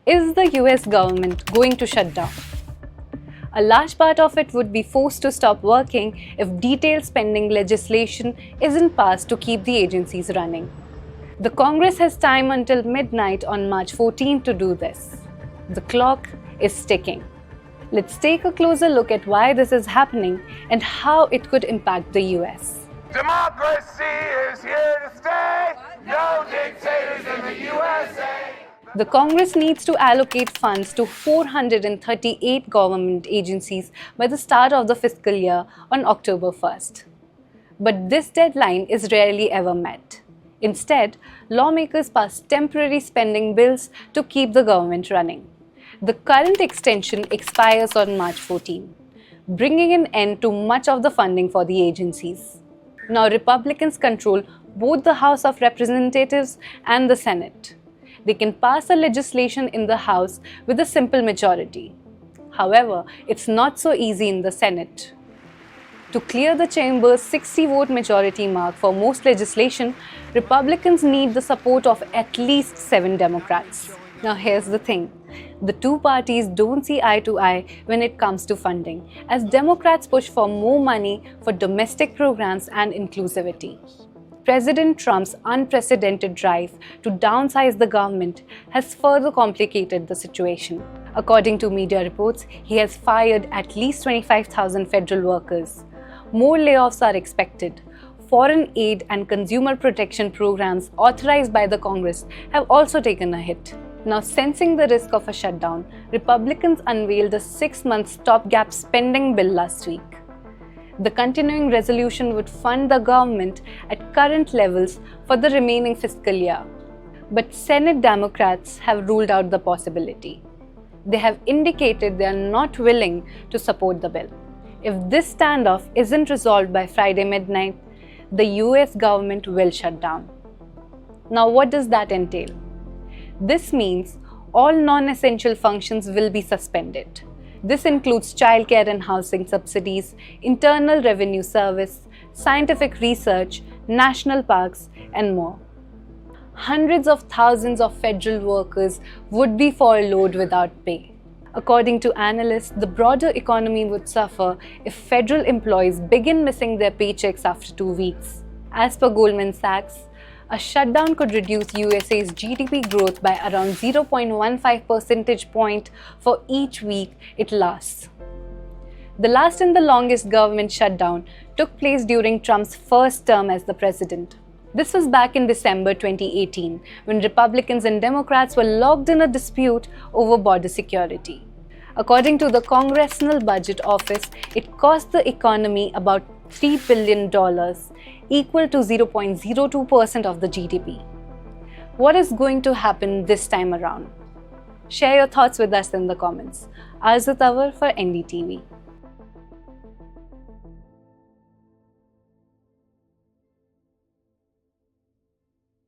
Is the US government going to shut down? A large part of it would be forced to stop working if detailed spending legislation isn't passed to keep the agencies running. The Congress has time until midnight on March 14 to do this. The clock is ticking. Let's take a closer look at why this is happening and how it could impact the US. Democracy is here to stay. No dictators in the USA. The Congress needs to allocate funds to 438 government agencies by the start of the fiscal year on October 1st. But this deadline is rarely ever met. Instead, lawmakers pass temporary spending bills to keep the government running. The current extension expires on March 14, bringing an end to much of the funding for the agencies. Now, Republicans control both the House of Representatives and the Senate. They can pass a legislation in the House with a simple majority. However, it's not so easy in the Senate. To clear the chamber's 60-vote majority mark for most legislation, Republicans need the support of at least 7 Democrats. Now here's the thing. The two parties don't see eye to eye when it comes to funding, as Democrats push for more money for domestic programs and inclusivity. President Trump's unprecedented drive to downsize the government has further complicated the situation. According to media reports, he has fired at least 25,000 federal workers. More layoffs are expected. Foreign aid and consumer protection programs authorized by the Congress have also taken a hit. Now, sensing the risk of a shutdown, Republicans unveiled a 6-month stopgap spending bill last week. The continuing resolution would fund the government at current levels for the remaining fiscal year. But Senate Democrats have ruled out the possibility. They have indicated they are not willing to support the bill. If this standoff isn't resolved by Friday midnight, the US government will shut down. Now, what does that entail? This means all non-essential functions will be suspended. This includes childcare and housing subsidies, Internal Revenue Service, scientific research, national parks, and more. Hundreds of thousands of federal workers would be furloughed without pay. According to analysts, the broader economy would suffer if federal employees begin missing their paychecks after 2 weeks. As per Goldman Sachs, a shutdown could reduce USA's GDP growth by around 0.15 percentage point for each week it lasts. The last and the longest government shutdown took place during Trump's first term as the president. This was back in December 2018, when Republicans and Democrats were locked in a dispute over border security. According to the Congressional Budget Office, it cost the economy about $3 billion, equal to 0.02% of the GDP. What is going to happen this time around? Share your thoughts with us in the comments. Arzoo for NDTV.